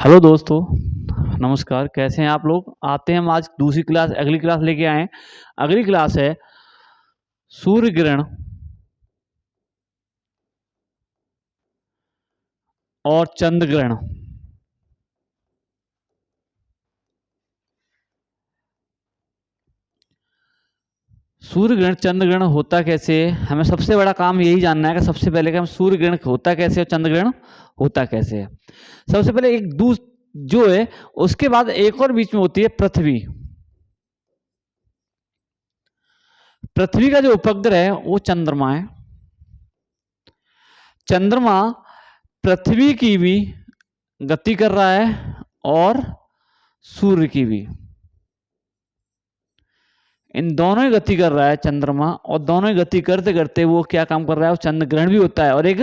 Hello दोस्तों, नमस्कार। कैसे हैं आप लोग? आते हैं हम आज दूसरी क्लास अगली क्लास लेके आए हैं। अगली क्लास है सूर्य ग्रहण और चंद्र ग्रहण। सूर्य ग्रहण चंद्र ग्रहण होता कैसे है, हमें सबसे बड़ा काम यही जानना है कि सबसे पहले कि हम सूर्य ग्रहण होता कैसे और चंद्र ग्रहण होता कैसे है। सबसे पहले एक दूस जो है, उसके बाद एक और बीच में होती है पृथ्वी। पृथ्वी का जो उपग्रह है वो चंद्रमा है। चंद्रमा पृथ्वी की भी गति कर रहा है और सूर्य की भी। इन दोनों ही गति कर रहा है चंद्रमा, और दोनों ही गति करते करते वो क्या काम कर रहा है, वो चंद्र ग्रहण भी होता है और एक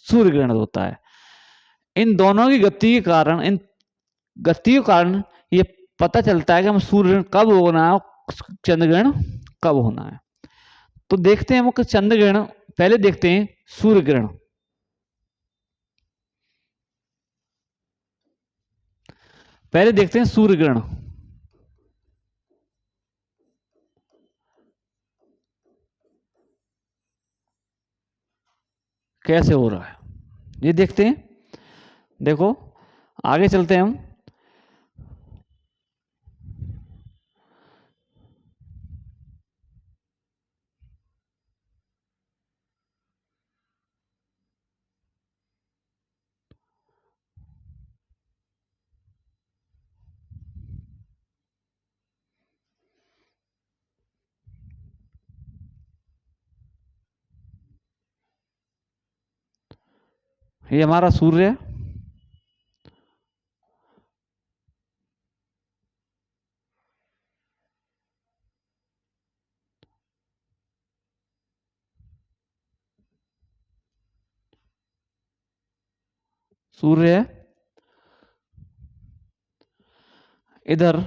सूर्य ग्रहण होता है। इन दोनों की गति के कारण, इन गति के कारण ये पता चलता है कि हम सूर्य ग्रहण कब होना है और चंद्र ग्रहण कब होना है। तो देखते हैं वो चंद्र ग्रहण, पहले देखते हैं सूर्य ग्रहण। पहले देखते हैं सूर्य ग्रहण। कैसे हो रहा है ये देखते हैं। देखो, आगे चलते हैं हम। ये हमारा सूर्य है। सूर्य है इधर।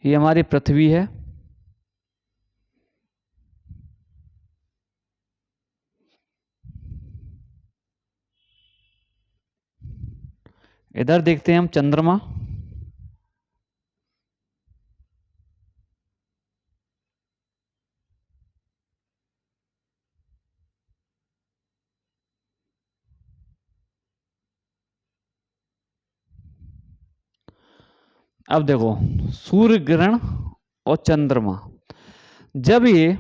ये हमारी पृथ्वी है। इधर देखते हैं हम चंद्रमा। अब देखो, सूर्य ग्रहण और चंद्रमा, जब ये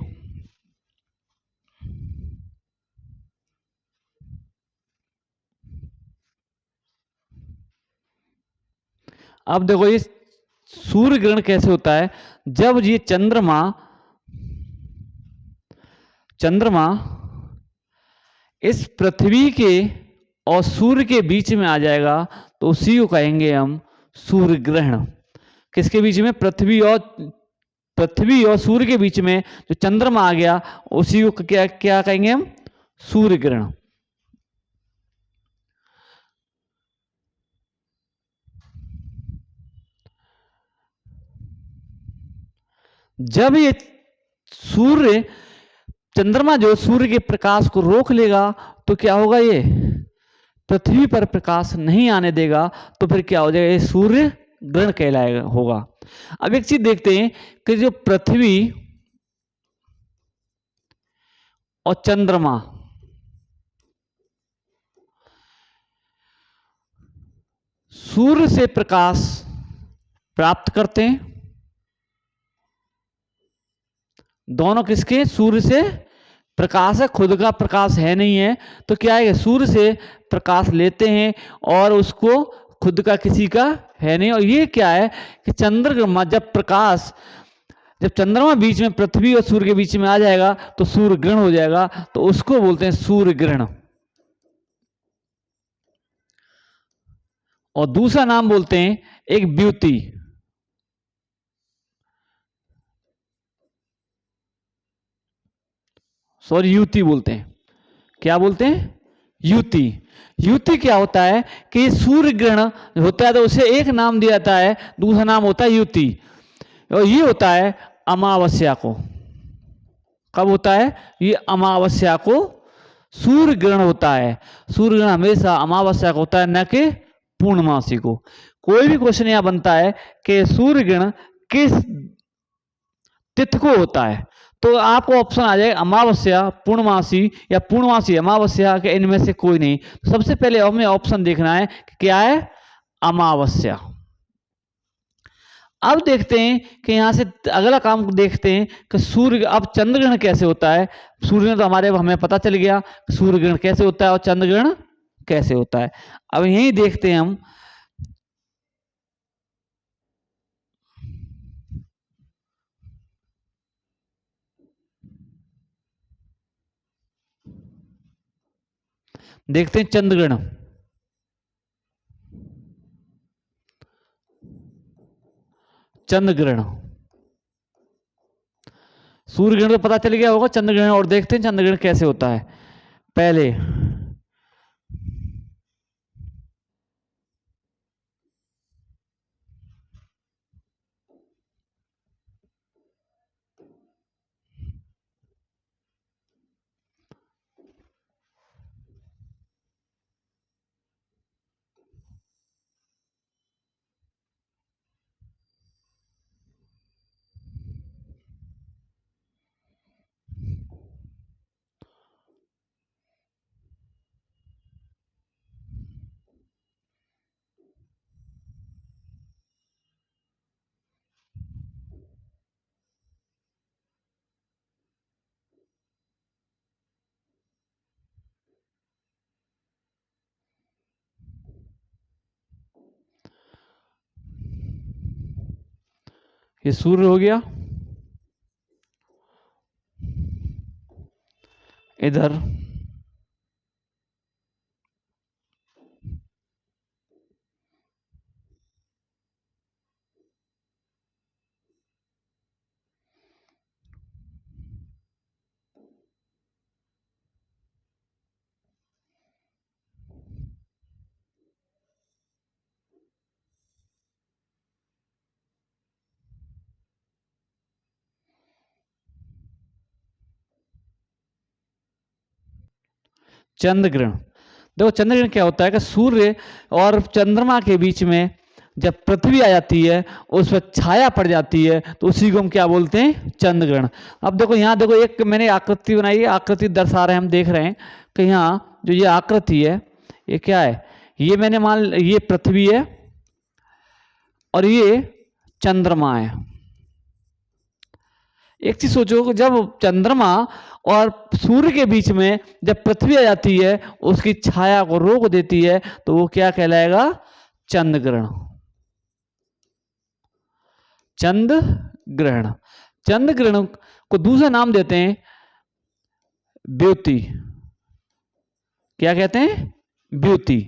अब देखो ये सूर्य ग्रहण कैसे होता है, जब ये चंद्रमा चंद्रमा इस पृथ्वी के और सूर्य के बीच में आ जाएगा तो उसी को कहेंगे हम सूर्य ग्रहण। किसके बीच में? पृथ्वी और सूर्य के बीच में जो चंद्रमा आ गया उसी को क्या क्या कहेंगे हम? सूर्य ग्रहण। जब ये सूर्य चंद्रमा जो सूर्य के प्रकाश को रोक लेगा तो क्या होगा, ये पृथ्वी पर प्रकाश नहीं आने देगा, तो फिर क्या हो जाएगा, ये सूर्य ग्रहण कहलाएगा होगा। अब एक चीज देखते हैं कि जो पृथ्वी और चंद्रमा सूर्य से प्रकाश प्राप्त करते हैं। दोनों किसके? सूर्य से प्रकाश है, खुद का प्रकाश है नहीं है, तो क्या है, सूर्य से प्रकाश लेते हैं और उसको खुद का किसी का है नहीं। और ये क्या है कि चंद्रमा जब चंद्रमा बीच में पृथ्वी और सूर्य के बीच में आ जाएगा तो सूर्य ग्रहण हो जाएगा, तो उसको बोलते हैं सूर्य ग्रहण। और दूसरा नाम बोलते हैं एक ब्यूटी। सॉरी, युति बोलते हैं। क्या बोलते हैं? युति। युति क्या होता है कि सूर्य ग्रहण होता है तो उसे एक नाम दिया जाता है, दूसरा नाम होता है युति। और ये होता है अमावस्या को। कब होता है? ये अमावस्या को सूर्य ग्रहण होता है। सूर्य ग्रहण हमेशा अमावस्या को होता है, न कि पूर्णमासी को। कोई भी क्वेश्चन यहां बनता है कि सूर्य ग्रहण किस तिथि को होता है, तो आपको ऑप्शन आ जाएगा अमावस्या, पूर्णमासी या पूर्णमासी अमावस्या के इनमें से कोई नहीं। सबसे पहले हमें ऑप्शन देखना है कि क्या है, अमावस्या। अब देखते हैं कि यहां से अगला काम देखते हैं कि सूर्य, अब चंद्र ग्रहण कैसे होता है। सूर्य ग्रहण तो हमारे हमें पता चल गया सूर्य ग्रहण कैसे होता है और चंद्र ग्रहण कैसे होता है। अब यही देखते हैं हम, देखते हैं चंद्र ग्रहण। चंद्र ग्रहण, सूर्य ग्रहण तो पता चल गया होगा, चंद्र ग्रहण और देखते हैं चंद्र ग्रहण कैसे होता है। पहले ये सूर्य हो गया, इधर चंद्र ग्रहण। देखो चंद्र ग्रहण क्या होता है कि सूर्य और चंद्रमा के बीच में जब पृथ्वी आ जाती है, उस पर छाया पड़ जाती है, तो उसी को हम क्या बोलते हैं, चंद्र ग्रहण। अब देखो यहाँ देखो, एक मैंने आकृति बनाई है, आकृति दर्शा रहे हैं, हम देख रहे हैं कि यहाँ जो ये आकृति है, ये क्या है, ये मैंने मान, ये पृथ्वी है और ये चंद्रमा है। एक चीज सोचो कि जब चंद्रमा और सूर्य के बीच में जब पृथ्वी आ जाती है, उसकी छाया को रोक देती है, तो वो क्या कहलाएगा, चंद्र ग्रहण। चंद्र ग्रहण। चंद्र ग्रहण को दूसरा नाम देते हैं ब्योति। क्या कहते हैं, ब्योति।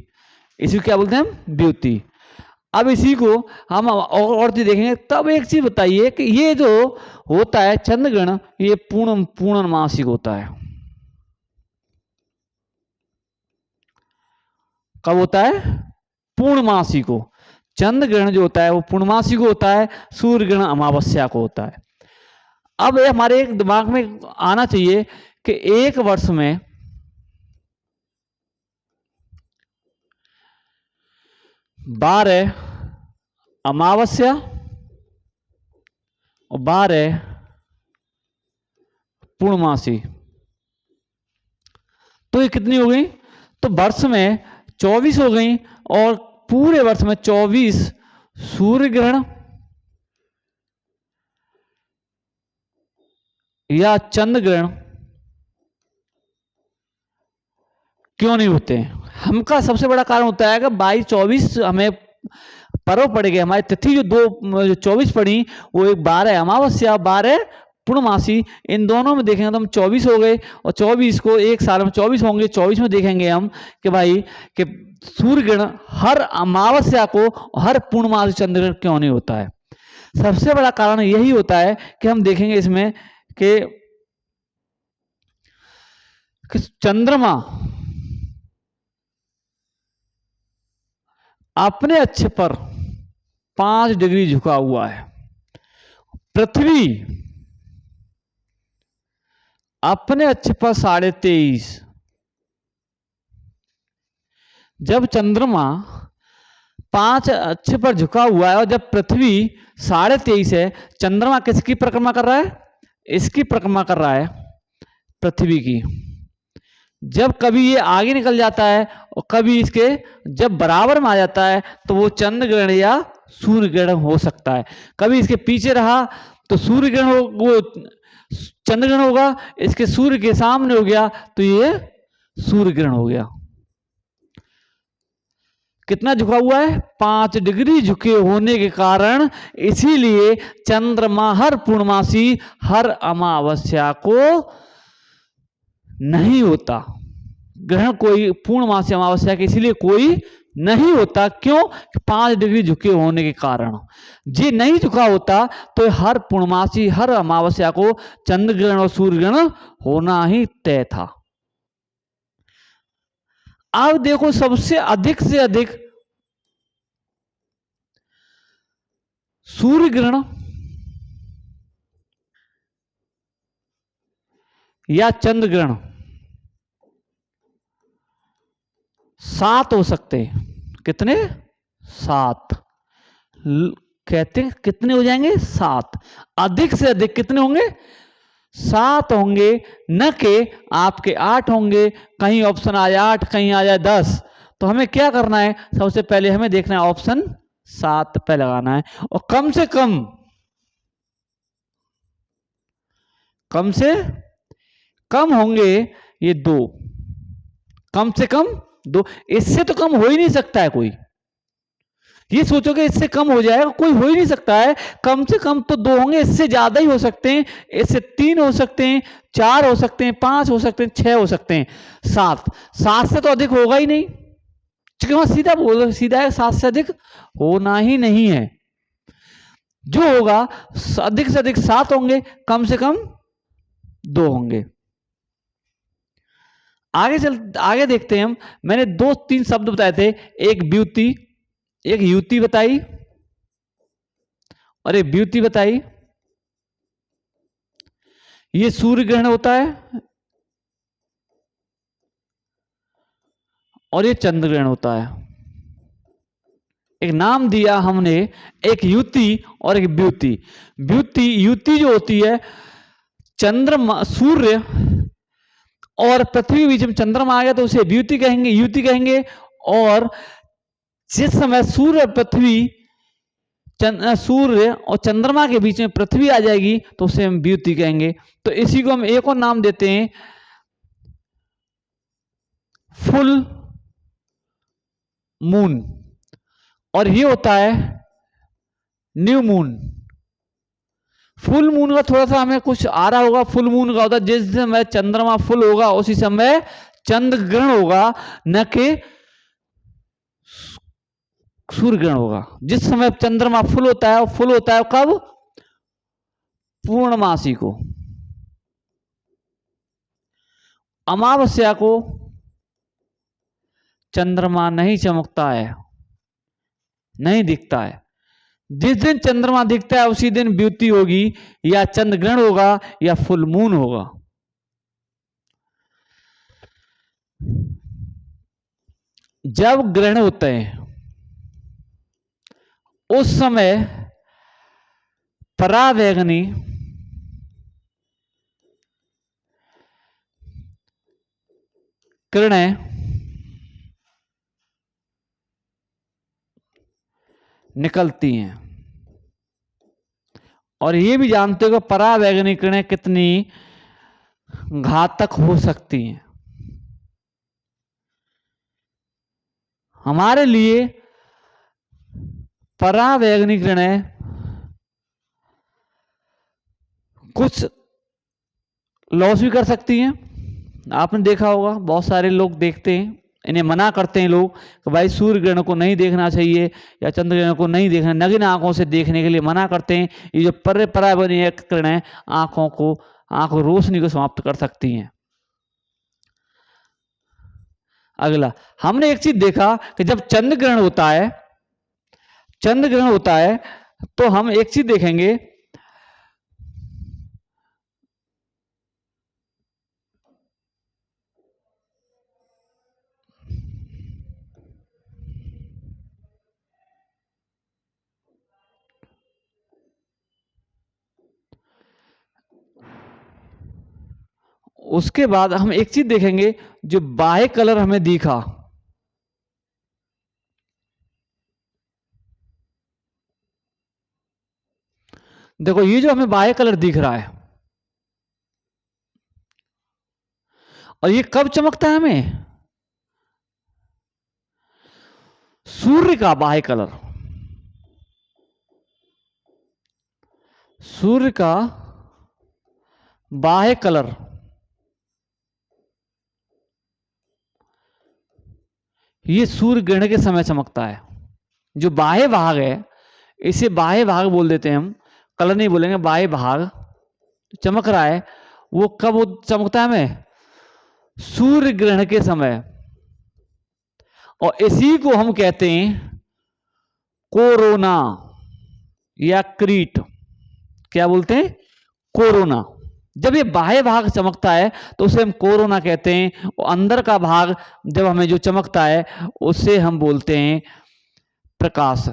इसी को क्या बोलते हैं हम, ब्योति। अब इसी को हम और चीज देखेंगे। तब एक चीज बताइए कि ये जो होता है चंद्र ग्रहण, ये पूर्णमासिक होता है। कब होता है, पूर्णमासी को। चंद्र ग्रहण जो होता है वो पूर्णमासी को होता है, सूर्य ग्रहण अमावस्या को होता है। अब ये हमारे एक दिमाग में आना चाहिए कि एक वर्ष में 12 अमावस्या और 12 पूर्णमासी, तो ये कितनी हो गई, तो वर्ष में 24 हो गई, और पूरे वर्ष में 24 सूर्य ग्रहण या चंद्र ग्रहण क्यों नहीं होते हैं। हमका सबसे बड़ा कारण होता है कि 22-24 हमें पर्व पड़ गए, हमारी तिथि जो 24 पड़ी, वो एक 12 अमावस्या, 12 पूर्णमासी, इन दोनों में देखेंगे तो हम 24 हो गए, और 24 को एक साल में 24 होंगे, 24 में देखेंगे हम कि भाई कि सूर्य ग्रहण हर अमावस्या को, हर पूर्णमासी चंद्र ग्रहण क्यों नहीं होता है। सबसे बड़ा कारण यही होता है कि हम देखेंगे इसमें कि चंद्रमा अपने अक्ष पर 5 डिग्री झुका हुआ है, पृथ्वी अपने अक्ष पर 23.5। जब चंद्रमा 5 अक्ष पर झुका हुआ है और जब पृथ्वी 23.5 है, चंद्रमा किसकी परिक्रमा कर रहा है? इसकी परिक्रमा कर रहा है, पृथ्वी की। जब कभी ये आगे निकल जाता है और कभी इसके जब बराबर में आ जाता है तो वो चंद्र ग्रहण या सूर्य ग्रहण हो सकता है। कभी इसके पीछे रहा तो सूर्य ग्रहण हो, वो चंद्र ग्रहण होगा, इसके सूर्य के सामने हो गया तो ये सूर्य ग्रहण हो गया। कितना झुका हुआ है? 5 डिग्री झुके होने के कारण इसीलिए चंद्रमा हर पूर्णमासी हर अमावस्या को नहीं होता ग्रहण, कोई पूर्णमासी अमावस्या के इसीलिए कोई नहीं होता। क्यों? 5 डिग्री झुके होने के कारण। ये नहीं झुका होता तो हर पूर्णमासी हर अमावस्या को चंद्र ग्रहण और सूर्य ग्रहण होना ही तय था। अब देखो सबसे अधिक से अधिक सूर्य ग्रहण या चंद्र ग्रहण 7 हो सकते हैं। कितने? 7। कहते हैं कितने हो जाएंगे? 7। अधिक से अधिक कितने होंगे? 7 होंगे, न कि आपके 8 होंगे। कहीं ऑप्शन आ जाए 8, कहीं आ जाए 10। तो हमें क्या करना है? सबसे पहले हमें देखना है ऑप्शन 7 पे लगाना है। और कम से कम होंगे ये 2, कम से कम 2। इससे तो कम हो ही नहीं सकता है कोई। ये सोचोगे इससे कम हो जाएगा, कोई हो ही नहीं सकता है। कम से कम तो 2 होंगे, इससे ज्यादा ही हो सकते हैं, इससे 3 हो सकते हैं, 4 हो सकते हैं, 5 हो सकते हैं, 6 हो सकते हैं। 7 से तो अधिक होगा ही नहीं, क्योंकि वहां सीधा है 7 से अधिक होना ही नहीं है। जो होगा अधिक से अधिक 7 होंगे, कम से कम 2 होंगे। आगे देखते हैं हम। मैंने 2-3 शब्द बताए थे, एक ब्यूटी, एक युति बताई और एक ब्यूटी बताई। ये सूर्य ग्रहण होता है और ये चंद्र ग्रहण होता है। एक नाम दिया हमने, एक युति और एक ब्यूटी। युति जो होती है, चंद्रमा सूर्य और पृथ्वी के बीच में चंद्रमा आ गया तो उसे ब्यूटी कहेंगे, युति कहेंगे। और जिस समय सूर्य और चंद्रमा के बीच में पृथ्वी आ जाएगी तो उसे हम ब्यूटी कहेंगे। तो इसी को हम एक और नाम देते हैं, फुल मून। और ये होता है न्यू मून। फुल मून का थोड़ा सा हमें कुछ आ रहा होगा। फुल मून का होता है जिस समय चंद्रमा फुल होगा उसी समय चंद्र ग्रहण होगा, न कि सूर्य ग्रहण होगा। जिस समय चंद्रमा फुल होता है, फुल होता है कब? पूर्णमासी को। अमावस्या को चंद्रमा नहीं चमकता है, नहीं दिखता है। जिस दिन चंद्रमा दिखता है उसी दिन ब्यूटी होगी, या चंद्र ग्रहण होगा या फुल मून होगा। जब ग्रहण होते हैं उस समय परावैंगनी किरणें निकलती हैं। और ये भी जानते हो कि परावैंगनी किरणें कितनी घातक हो सकती हैं। हमारे लिए परावैंगनी किरणें कुछ लॉस भी कर सकती हैं। आपने देखा होगा, बहुत सारे लोग देखते हैं, इन्हें मना करते हैं लोग कि भाई सूर्य ग्रहण को नहीं देखना चाहिए या चंद्र ग्रहण को नहीं देखना, नग्न आंखों से देखने के लिए मना करते हैं। ये जो परावैंगनी किरणें आंखों रोशनी को समाप्त कर सकती हैं। अगला हमने एक चीज देखा कि जब चंद्र ग्रहण होता है चंद्र ग्रहण होता है तो हम एक चीज देखेंगे, उसके बाद हम एक चीज देखेंगे जो बाह्य कलर हमें दिखा, देखो ये जो हमें बाह्य कलर दिख रहा है और ये कब चमकता है हमें, सूर्य का बाह्य कलर, सूर्य का बाह्य कलर ये सूर्य ग्रहण के समय चमकता है। जो बाह्य भाग है इसे बाह्य भाग बोल देते हैं हम, कलर नहीं बोलेंगे, बाह्य भाग चमक रहा है वो कब चमकता है हमें, सूर्य ग्रहण के समय। और इसी को हम कहते हैं कोरोना या क्रीट, क्या बोलते हैं, कोरोना। जब ये बाह्य भाग चमकता है तो उसे हम कोरोना कहते हैं, और अंदर का भाग जब हमें जो चमकता है उसे हम बोलते हैं प्रकाश,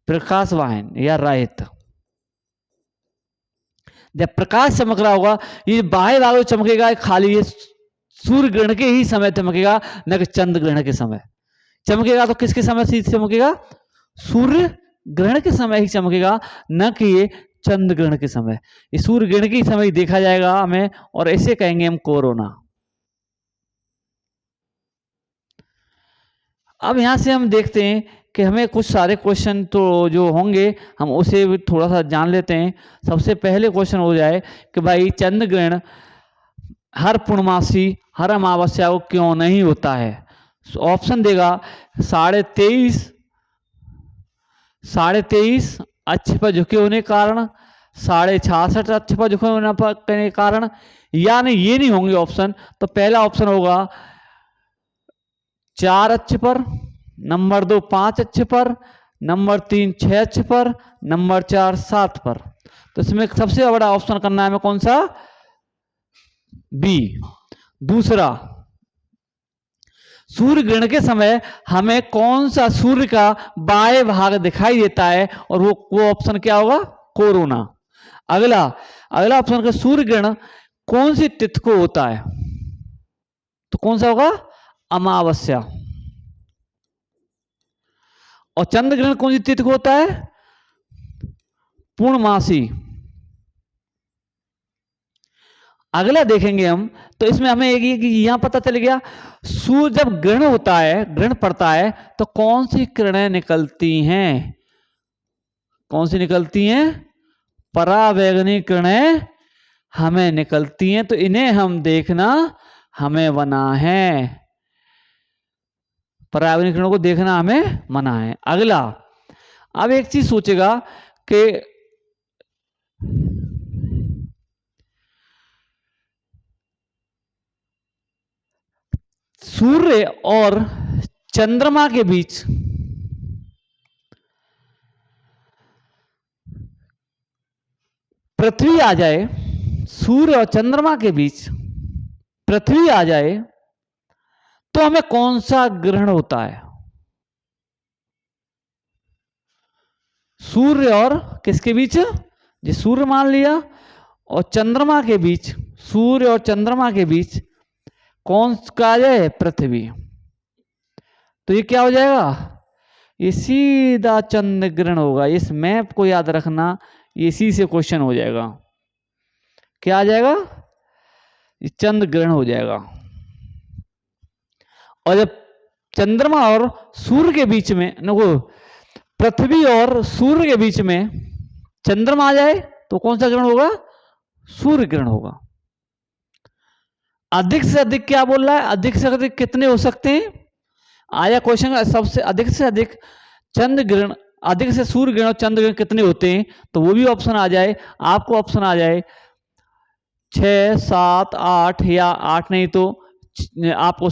प्रकाश वाहन या राहित। जब प्रकाश चमक रहा होगा, ये बाह्य भाग जो चमकेगा खाली ये सूर्य ग्रहण के ही समय चमकेगा, न कि चंद्र ग्रहण के समय। चमकेगा तो किसके समय से चमकेगा, सूर्य ग्रहण के समय ही चमकेगा, न कि ये चंद्र ग्रहण के समय। ये सूर्य ग्रहण के समय ही देखा जाएगा हमें, और ऐसे कहेंगे हम कोरोना। अब यहां से हम देखते हैं कि हमें कुछ सारे क्वेश्चन तो जो होंगे हम उसे भी थोड़ा सा जान लेते हैं। सबसे पहले क्वेश्चन हो जाए कि भाई चंद्र ग्रहण हर पूर्णमासी हर अमावस्या को क्यों नहीं होता है। ऑप्शन देगा 23.5 अक्ष पर झुके होने के कारण, 66.5 अक्ष पर झुके होने के कारण, या नहीं ये नहीं होंगे ऑप्शन। तो पहला ऑप्शन होगा 4 अक्ष पर, नंबर 2 5 अक्ष पर, नंबर 3 6 अक्ष पर, नंबर 4 7 पर। तो इसमें सबसे बड़ा ऑप्शन करना है हमें कौन सा, बी। दूसरा, सूर्य ग्रहण के समय हमें कौन सा सूर्य का बाह्य भाग दिखाई देता है, और वो ऑप्शन क्या होगा, कोरोना। अगला ऑप्शन का सूर्य ग्रहण कौन सी तिथि को होता है, तो कौन सा होगा, अमावस्या। और चंद्र ग्रहण कौन सी तिथि को होता है, पूर्णमासी। अगला देखेंगे हम तो इसमें हमें एक यहां पता चल गया, सूर्य जब ग्रहण होता है, ग्रहण पड़ता है तो कौन सी किरणें निकलती हैं, कौन सी निकलती हैं, परावैंगनी किरणें हमें निकलती हैं। तो इन्हें हम देखना हमें मना है, परावैंगनी किरणों को देखना हमें मना है। अगला, अब एक चीज सोचेगा कि सूर्य और चंद्रमा के बीच पृथ्वी आ जाए, सूर्य और चंद्रमा के बीच पृथ्वी आ जाए तो हमें कौन सा ग्रहण होता है, सूर्य और किसके बीच, जी सूर्य मान लिया, और चंद्रमा के बीच, सूर्य और चंद्रमा के बीच कौन सा आ जाए, पृथ्वी। तो ये क्या हो जाएगा, ये सीधा चंद्र ग्रहण होगा। इस मैप को याद रखना, इसी से क्वेश्चन हो जाएगा, क्या आ जाएगा, ये चंद्र ग्रहण हो जाएगा। और जब चंद्रमा और सूर्य के बीच में, देखो पृथ्वी और सूर्य के बीच में चंद्रमा आ जाए तो कौन सा ग्रहण होगा, सूर्य ग्रहण होगा। अधिक से अधिक क्या बोल रहा है, अधिक से अधिक कितने हो सकते हैं, आया क्वेश्चन सबसे अधिक से अधिक चंद्र ग्रहण, अधिक से सूर्य ग्रहण और चंद्र ग्रहण कितने होते हैं, तो वो भी ऑप्शन आ जाए। आपको ऑप्शन आ जाए 6 7 8, या 8 नहीं तो आपको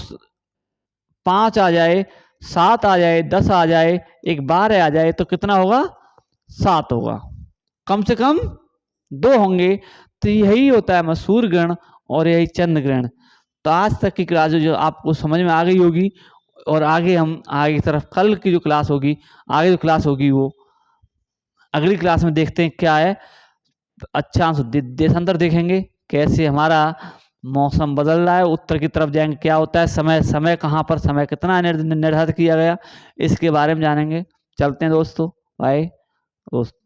5 आ जाए, 7 आ जाए, 10 आ जाए, एक 12 आ जाए तो कितना होगा? 7 होगा। कम से कम 2 होंगे। तो यही होता है मसूर ग्रहण और यही चंद्र ग्रहण। तो आज तक की क्लास जो आपको समझ में आ गई होगी, और आगे हम आगे की तरफ कल की जो क्लास होगी, आगे जो क्लास होगी वो अगली क्लास में देखते हैं क्या है। अच्छा देशांतर देखेंगे, कैसे हमारा मौसम बदल रहा है, उत्तर की तरफ जाएंगे क्या होता है, समय कहाँ पर समय कितना निर्धारित किया गया, इसके बारे में जानेंगे। चलते हैं दोस्तों, बाय दोस्तों।